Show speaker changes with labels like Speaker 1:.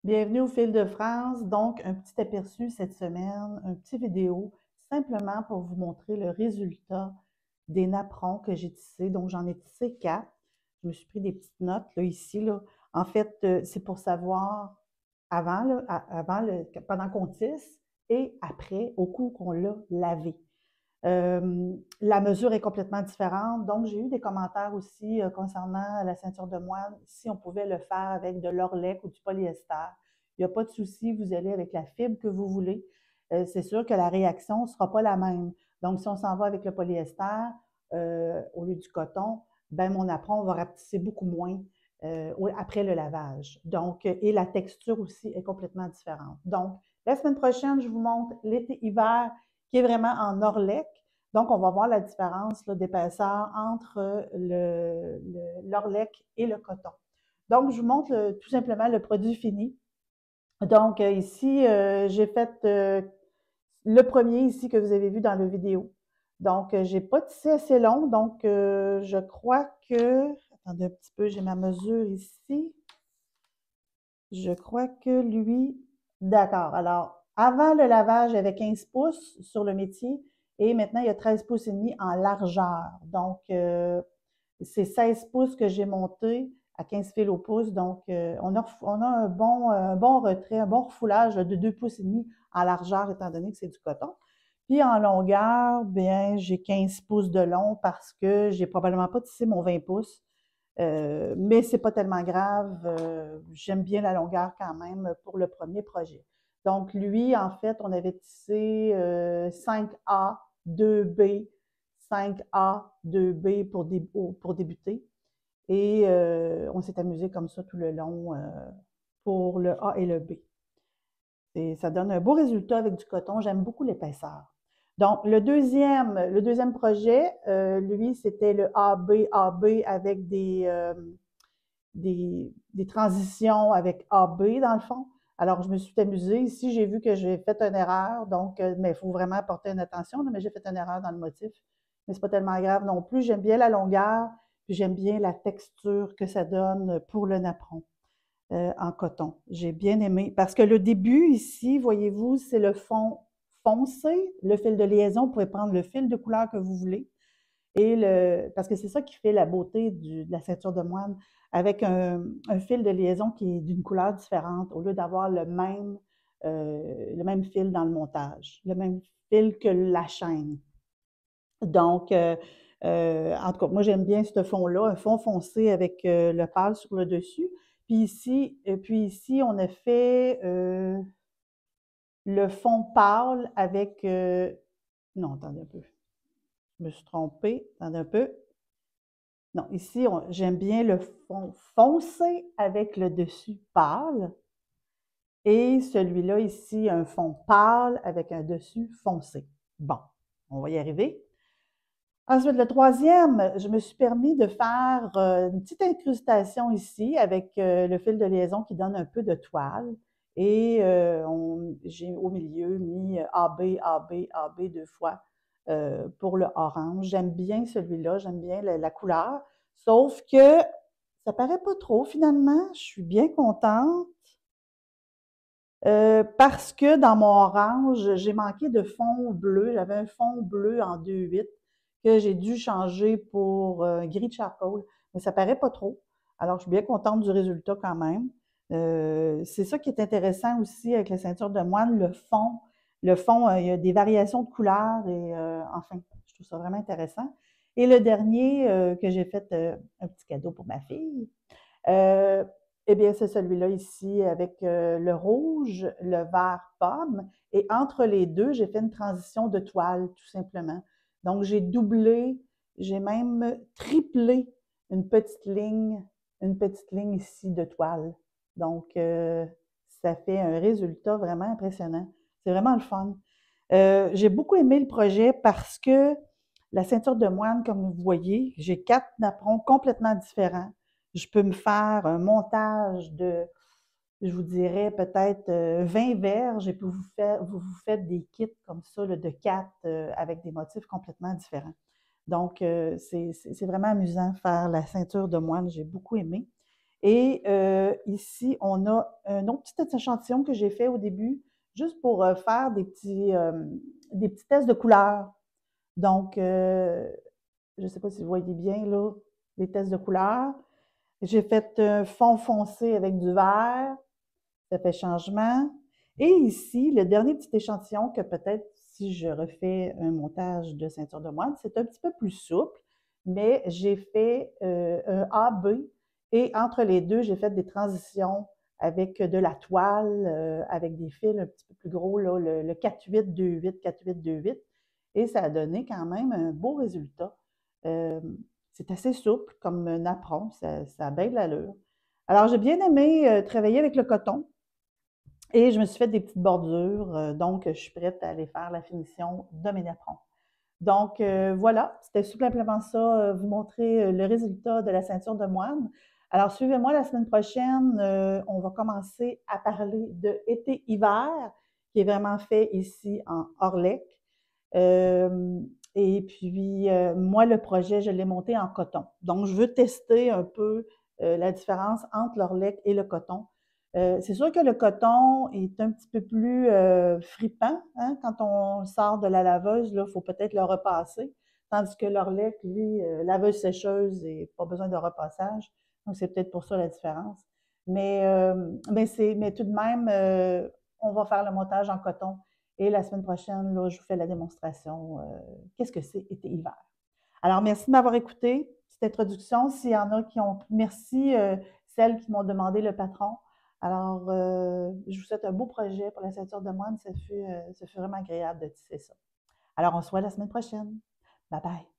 Speaker 1: Bienvenue au Fil de France. Donc, un petit aperçu cette semaine, un petit vidéo, simplement pour vous montrer le résultat des napperons que j'ai tissés. Donc, j'en ai tissé 4. Je me suis pris des petites notes là, ici. Là. En fait, c'est pour savoir avant, là, pendant qu'on tisse et après, au coup qu'on l'a lavé. La mesure est complètement différente. Donc, j'ai eu des commentaires aussi concernant la ceinture de moine, si on pouvait le faire avec de l'orlec ou du polyester. Il n'y a pas de souci, vous allez avec la fibre que vous voulez. C'est sûr que la réaction ne sera pas la même. Donc, si on s'en va avec le polyester au lieu du coton, ben mon apron va rapetisser beaucoup moins après le lavage. Donc, et la texture aussi est complètement différente. Donc, la semaine prochaine, je vous montre l'été-hiver qui est vraiment en orlec. Donc, on va voir la différence d'épaisseur entre l'orlec et le coton. Donc, je vous montre tout simplement le produit fini. Donc, ici, j'ai fait le premier ici que vous avez vu dans la vidéo. Donc, j'ai pas tissé assez long. Donc, je crois que... Attendez un petit peu, j'ai ma mesure ici. Je crois que lui... D'accord. Alors, avant le lavage, il y avait 15 pouces sur le métier et maintenant, il y a 13 pouces et demi en largeur. Donc, c'est 16 pouces que j'ai monté à 15 fils au pouce. Donc, on a un bon retrait, un bon refoulage de 2 pouces et demi en largeur, étant donné que c'est du coton. Puis en longueur, bien, j'ai 15 pouces de long parce que j'ai probablement pas tissé mon 20 pouces. Mais c'est pas tellement grave. J'aime bien la longueur quand même pour le premier projet. Donc, lui, en fait, on avait tissé 5A, 2B, 5A, 2B pour débuter. Et on s'est amusé comme ça tout le long pour le A et le B. Et ça donne un beau résultat avec du coton. J'aime beaucoup l'épaisseur. Donc, le deuxième projet, lui, c'était le AB avec des transitions avec AB dans le fond. Alors, je me suis amusée. Ici, j'ai vu que j'ai fait une erreur, donc, mais il faut vraiment porter une attention, mais j'ai fait une erreur dans le motif. Mais c'est pas tellement grave non plus. J'aime bien la longueur, puis j'aime bien la texture que ça donne pour le napperon en coton. J'ai bien aimé. Parce que le début ici, voyez-vous, c'est le fond foncé. Le fil de liaison, vous pouvez prendre le fil de couleur que vous voulez. Parce que c'est ça qui fait la beauté de la ceinture de moine, avec un fil de liaison qui est d'une couleur différente, au lieu d'avoir le même fil dans le montage, le même fil que la chaîne. Donc, en tout cas, moi, j'aime bien ce fond-là, un fond foncé avec le pâle sur le dessus. Puis ici, on a fait le fond pâle avec... non, attendez un peu. Je me suis trompée. Attendez un peu. Non, ici, j'aime bien le fond foncé avec le dessus pâle. Et celui-là ici, un fond pâle avec un dessus foncé. Bon, on va y arriver. Ensuite, le troisième, je me suis permis de faire une petite incrustation ici avec le fil de liaison qui donne un peu de toile. Et j'ai au milieu mis AB, AB, AB deux fois pour le orange. J'aime bien celui-là, j'aime bien la couleur. Sauf que ça paraît pas trop finalement. Je suis bien contente. Parce que dans mon orange, j'ai manqué de fond bleu. J'avais un fond bleu en 2,8 que j'ai dû changer pour gris de charcoal. Mais ça paraît pas trop. Alors, je suis bien contente du résultat quand même. C'est ça qui est intéressant aussi avec la ceinture de moine, le fond. Le fond, il y a des variations de couleurs et enfin, je trouve ça vraiment intéressant. Et le dernier que j'ai fait un petit cadeau pour ma fille, euh, eh bien, c'est celui-là ici avec le rouge, le vert pomme. Et entre les deux, j'ai fait une transition de toile, tout simplement. Donc, j'ai doublé, j'ai même triplé une petite ligne, une petite ligne ici de toile. Donc, ça fait un résultat vraiment impressionnant. C'est vraiment le fun. J'ai beaucoup aimé le projet parce que la ceinture de moine, comme vous voyez, j'ai 4 napperons complètement différents. Je peux me faire un montage de, je vous dirais, peut-être 20 verges et puis vous faites des kits comme ça là, de 4 avec des motifs complètement différents. Donc, c'est vraiment amusant de faire la ceinture de moine. J'ai beaucoup aimé. Et ici, on a un autre petit échantillon que j'ai fait au début, juste pour faire des petits tests de couleurs. Donc, je ne sais pas si vous voyez bien, là, les tests de couleurs. J'ai fait un fond foncé avec du vert, ça fait changement. Et ici, le dernier petit échantillon que peut-être si je refais un montage de ceinture de moine, c'est un petit peu plus souple, mais j'ai fait un A-B et entre les deux, j'ai fait des transitions avec de la toile, avec des fils un petit peu plus gros, là, le 4-8-2-8, 4-8-2-8, et ça a donné quand même un beau résultat. Euh, c'est assez souple comme napperon, ça a bien de l'allure. Alors, j'ai bien aimé travailler avec le coton. Et je me suis fait des petites bordures, donc je suis prête à aller faire la finition de mes napperons. Donc voilà, c'était tout simplement ça, vous montrer le résultat de la ceinture de moine. Alors suivez-moi la semaine prochaine, on va commencer à parler de été-hiver, qui est vraiment fait ici en Orlec. Euh, et puis, moi, le projet, je l'ai monté en coton. Donc, je veux tester un peu la différence entre l'Orlec et le coton. C'est sûr que le coton est un petit peu plus fripant, hein, quand on sort de la laveuse, là, il faut peut-être le repasser. Tandis que l'Orlec, lui, laveuse sécheuse et pas besoin de repassage. Donc, c'est peut-être pour ça la différence. Mais tout de même, on va faire le montage en coton. Et la semaine prochaine, là, je vous fais la démonstration. Qu'est-ce que c'est été-hiver? Alors, merci de m'avoir écouté, cette introduction. S'il y en a qui ont... Merci, celles qui m'ont demandé le patron. Alors, je vous souhaite un beau projet pour la ceinture de moine. Ça fut vraiment agréable de tisser ça. Alors, on se voit la semaine prochaine. Bye bye.